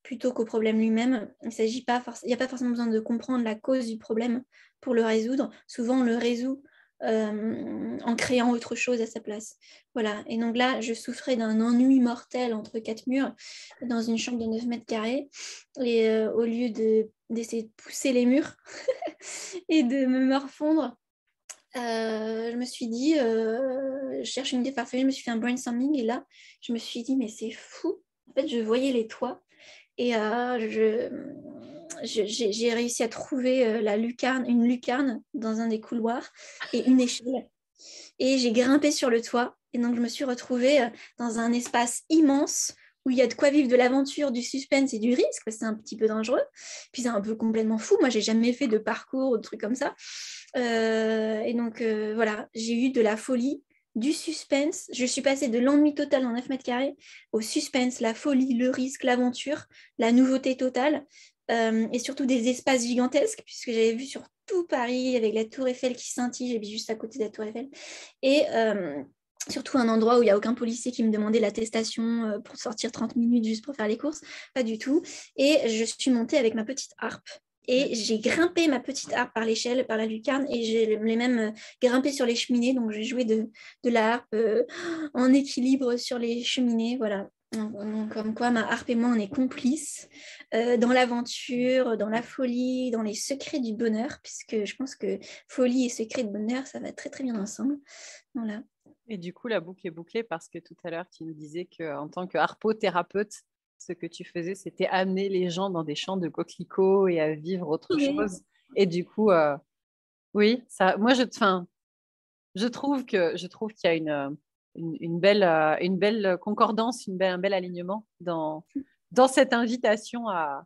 plutôt qu'au problème lui-même. Il n'y a pas forcément besoin de comprendre la cause du problème pour le résoudre. Souvent, on le résout en créant autre chose à sa place. Voilà. Et donc là, je souffrais d'un ennui mortel entre quatre murs dans une chambre de 9 mètres carrés. Et au lieu d'essayer de pousser les murs et de me morfondre, je me suis dit, je cherche une idée farfelue, je me suis fait un brainstorming et là, je me suis dit, mais c'est fou. En fait, je voyais les toits et j'ai réussi à trouver une lucarne dans un des couloirs et une échelle. Et j'ai grimpé sur le toit et donc je me suis retrouvée dans un espace immense où il y a de quoi vivre de l'aventure, du suspense et du risque, parce que c'est un petit peu dangereux. Puis c'est un peu complètement fou. Moi, j'ai jamais fait de parcours ou de trucs comme ça. Et donc, voilà, j'ai eu de la folie, du suspense. Je suis passée de l'ennui total en 9 mètres carrés au suspense, la folie, le risque, l'aventure, la nouveauté totale. Et surtout des espaces gigantesques, puisque j'avais vu sur tout Paris avec la Tour Eiffel qui scintille, j'habite juste à côté de la Tour Eiffel. Et surtout un endroit où il n'y a aucun policier qui me demandait l'attestation pour sortir 30 minutes juste pour faire les courses, pas du tout. Et je suis montée avec ma petite harpe. Et j'ai grimpé ma petite harpe par l'échelle, par la lucarne, et j'ai même grimpé sur les cheminées. Donc j'ai joué de la harpe en équilibre sur les cheminées. Voilà. Donc, comme quoi ma harpe et moi on est complices dans l'aventure, dans la folie, dans les secrets du bonheur, puisque je pense que folie et secret de bonheur, ça va très très bien ensemble. Voilà. Et du coup, la boucle est bouclée parce que tout à l'heure, tu nous disais qu'en tant que harpothérapeute, ce que tu faisais, c'était amener les gens dans des champs de coquelicots et à vivre autre chose. Et du coup, oui, ça, moi, je trouve qu'il y a une belle concordance, un bel alignement dans cette invitation à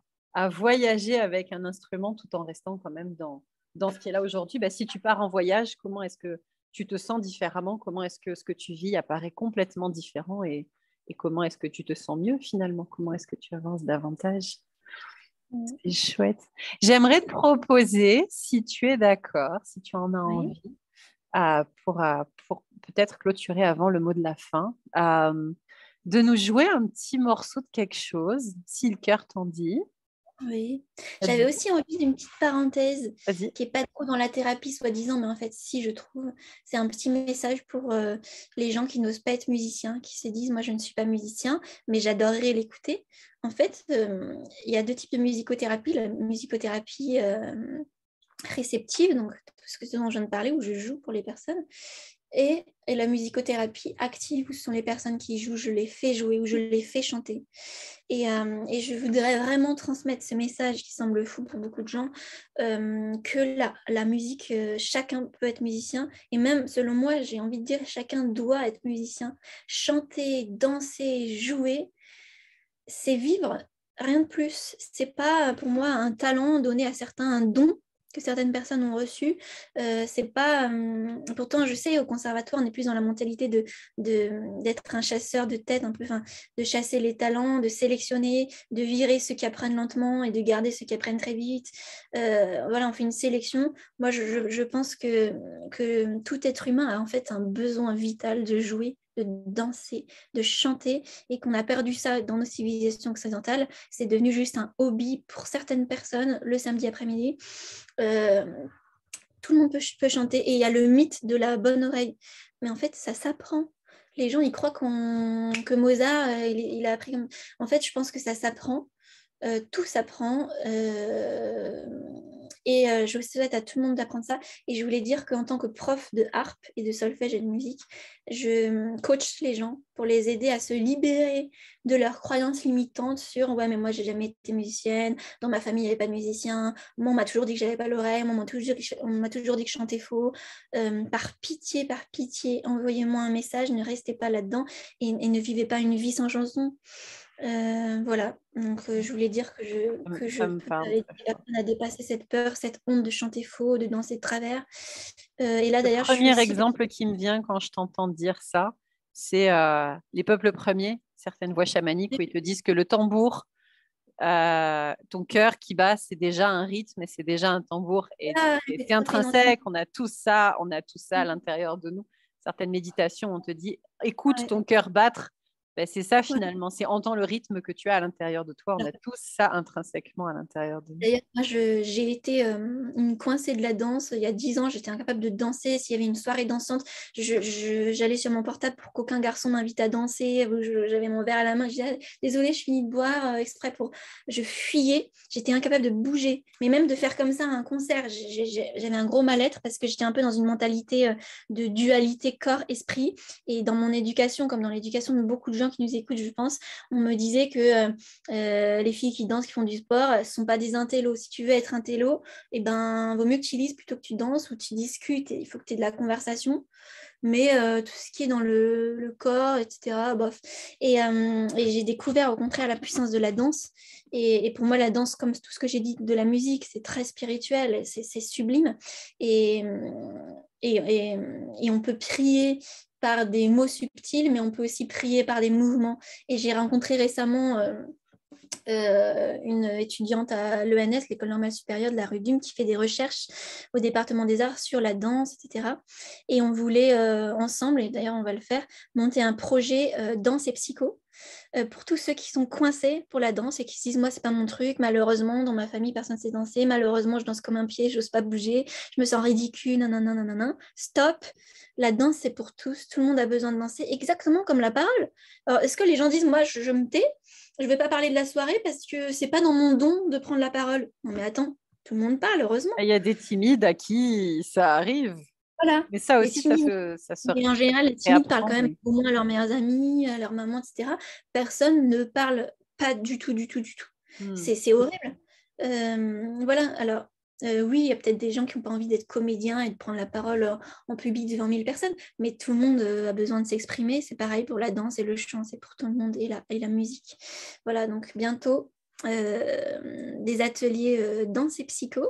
voyager avec un instrument tout en restant quand même dans ce qui est là aujourd'hui. Bah, si tu pars en voyage, comment est-ce que tu te sens différemment? Comment est-ce que ce que tu vis apparaît complètement différent et comment est-ce que tu te sens mieux finalement? Comment est-ce que tu avances davantage? C'est chouette. J'aimerais te proposer, si tu es d'accord, si tu en as envie, pour peut-être clôturer avant le mot de la fin, de nous jouer un petit morceau de quelque chose, si le cœur t'en dit. Oui, Vas-y. j'avais aussi envie d'une petite parenthèse Vas-y. qui n'est pas trop dans la thérapie soi-disant, mais en fait, si je trouve, c'est un petit message pour les gens qui n'osent pas être musiciens, qui se disent, moi je ne suis pas musicien, mais j'adorerais l'écouter. En fait, il y a deux types de musicothérapie, la musicothérapie réceptive, donc ce dont je viens de parler, où je joue pour les personnes, et la musicothérapie active, où ce sont les personnes qui jouent, je les fais jouer ou je les fais chanter. Et je voudrais vraiment transmettre ce message qui semble fou pour beaucoup de gens, que la musique, chacun peut être musicien. Et même, selon moi, j'ai envie de dire, chacun doit être musicien. Chanter, danser, jouer, c'est vivre, rien de plus. C'est pas pour moi un talent donné à certains, un don que certaines personnes ont reçu. C'est pas. Pourtant, je sais, au conservatoire, on est plus dans la mentalité d'être un chasseur de tête, un peu, de chasser les talents, de sélectionner, de virer ceux qui apprennent lentement et de garder ceux qui apprennent très vite. Voilà, on fait une sélection. Moi, je pense que tout être humain a en fait un besoin vital de jouer de danser, de chanter, et qu'on a perdu ça dans nos civilisations occidentales. C'est devenu juste un hobby pour certaines personnes le samedi après-midi. Tout le monde peut chanter, et il y a le mythe de la bonne oreille. Mais en fait, ça s'apprend. Les gens, ils croient que Mozart, il a appris comme... En fait, je pense que ça s'apprend. Tout s'apprend. Je souhaite à tout le monde d'apprendre ça. Et je voulais dire qu'en tant que prof de harpe et de solfège et de musique, je coach les gens pour les aider à se libérer de leurs croyances limitantes sur « ouais, mais moi, j'ai jamais été musicienne, dans ma famille, il n'y avait pas de musicien, moi, on m'a toujours dit que j'avais pas l'oreille, moi, on m'a toujours dit que je chantais faux. Par pitié, envoyez-moi un message, ne restez pas là-dedans et ne vivez pas une vie sans chanson. » Voilà, donc je voulais dire que je Ça me peux parle aider très la fort. personne à dépasser cette peur, cette honte de chanter faux, de danser de travers. Et là, Le d'ailleurs, je suis premier aussi... exemple qui me vient quand je t'entends dire ça, c'est les peuples premiers, certaines voix chamaniques où ils te disent que le tambour, ton cœur qui bat, c'est déjà un rythme et c'est déjà un tambour. Et Ah, c'est j'ai frotté dans une... intrinsèque, on a tout ça à l'intérieur de nous. Certaines méditations, on te dit, écoute Ouais. ton cœur battre. Ben, c'est ça Ouais. finalement, c'est entends le rythme que tu as à l'intérieur de toi. On a tous ça intrinsèquement à l'intérieur de nous. D'ailleurs, moi, j'ai été une coincée de la danse. Il y a 10 ans, j'étais incapable de danser. S'il y avait une soirée dansante, j'allais sur mon portable pour qu'aucun garçon m'invite à danser. J'avais mon verre à la main. Je disais, ah, désolée, je finis de boire exprès pour... Je fuyais. J'étais incapable de bouger. Mais même de faire comme ça un concert, j'avais un gros mal-être parce que j'étais un peu dans une mentalité de dualité corps-esprit. Et dans mon éducation, comme dans l'éducation de beaucoup de gens qui nous écoutent, je pense, on me disait que les filles qui dansent, qui font du sport, elles ne sont pas des intellos. Si tu veux être intello, eh ben, vaut mieux que tu lises plutôt que tu danses ou tu discutes. Il faut que tu aies de la conversation. Mais tout ce qui est dans le corps, etc., bof. Et j'ai découvert au contraire la puissance de la danse. Et pour moi, la danse, comme tout ce que j'ai dit de la musique, c'est très spirituel, c'est sublime. Et, et on peut prier par des mots subtils, mais on peut aussi prier par des mouvements. Et j'ai rencontré récemment une étudiante à l'ENS, l'École normale supérieure de la rue d'Ulm, qui fait des recherches au département des arts sur la danse, etc. Et on voulait ensemble, et d'ailleurs on va le faire, monter un projet danse et psycho pour tous ceux qui sont coincés pour la danse et qui se disent moi c'est pas mon truc, malheureusement dans ma famille personne ne sait danser, malheureusement je danse comme un pied, j'ose pas bouger, je me sens ridicule, nanana, nanana. Stop, la danse c'est pour tous, tout le monde a besoin de danser, exactement comme la parole. Alors est-ce que les gens disent moi je me tais, je vais pas parler de la soirée parce que c'est pas dans mon don de prendre la parole? Non mais attends, tout le monde parle heureusement. Il y a des timides à qui ça arrive. Voilà, Mais ça les aussi, timides. ça se Et en général, les timides parlent quand réapprend. même Oui. au moins à leurs meilleurs amis, à leur maman, etc. Personne ne parle pas du tout, du tout, du tout. Hmm. C'est horrible. Voilà, alors oui, il y a peut-être des gens qui n'ont pas envie d'être comédiens et de prendre la parole en public devant 1000 personnes, mais tout le monde a besoin de s'exprimer. C'est pareil pour la danse et le chant, c'est pour tout le monde et la musique. Voilà, donc bientôt des ateliers danse et psycho.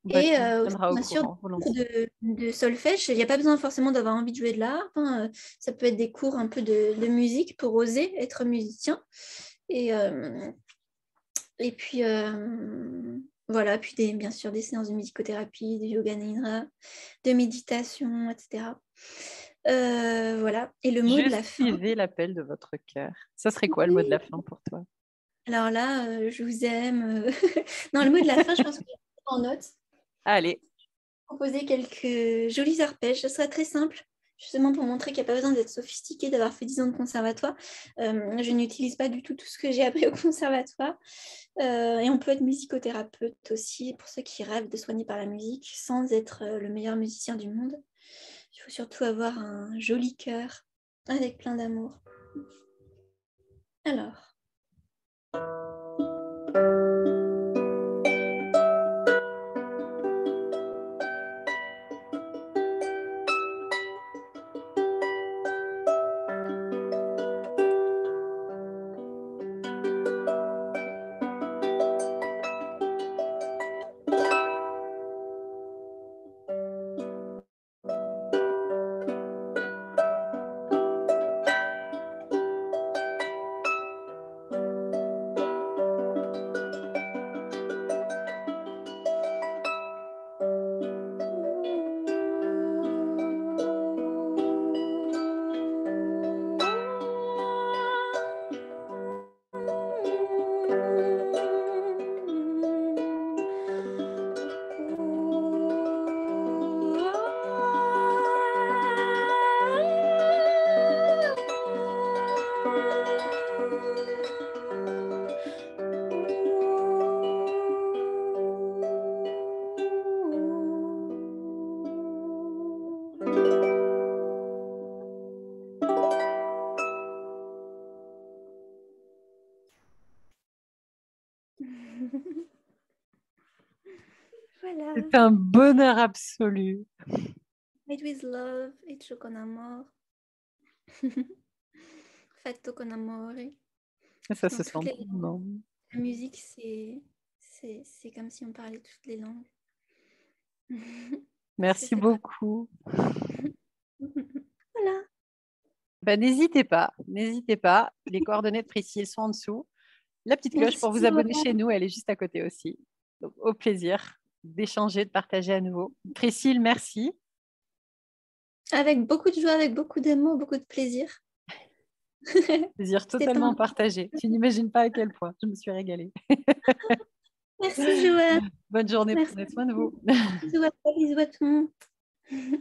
Bah, Et tu me aussi, tiendras au bien sûr, des courant, cours volontiers. de solfège. Il n'y a pas besoin forcément d'avoir envie de jouer de l'harpe, hein. Ça peut être des cours un peu de musique pour oser être musicien. Et, euh, et puis, voilà, puis bien sûr des séances de musicothérapie, de yoga nidra, de méditation, etc. Voilà. Et le mot de Juste la fin. suivez l'appel de votre cœur. Ça serait quoi le mot de Oui. la fin pour toi? Alors là, je vous aime. Non, le mot de la fin, je pense que je vais le prendre en note. Allez, Proposer quelques jolis arpèges. Ce serait très simple, justement pour montrer qu'il n'y a pas besoin d'être sophistiqué, d'avoir fait 10 ans de conservatoire. Je n'utilise pas du tout tout ce que j'ai appris au conservatoire. Et on peut être musicothérapeute aussi, pour ceux qui rêvent de soigner par la musique, sans être le meilleur musicien du monde. Il faut surtout avoir un joli cœur, avec plein d'amour. Alors... Voilà. C'est un bonheur absolu. Made with love, hecho con amor. Fatto con amore. Ça Dans se sent toutes les tellement. La musique, c'est comme si on parlait toutes les langues. Merci C'est vrai. beaucoup. Voilà. N'hésitez pas. Les coordonnées de Priscille sont en dessous. La petite cloche Merci pour vous abonner Joanne. chez nous, elle est juste à côté aussi. Donc, au plaisir d'échanger, de partager à nouveau. Priscille, merci. Avec beaucoup de joie, avec beaucoup d'amour, beaucoup de plaisir. Plaisir C'était pas totalement un... partagé. Tu n'imagines pas à quel point je me suis régalée. Merci Joanne. Bonne journée, Merci. prenez soin de vous. Bisous à toi, bisous à tout le monde.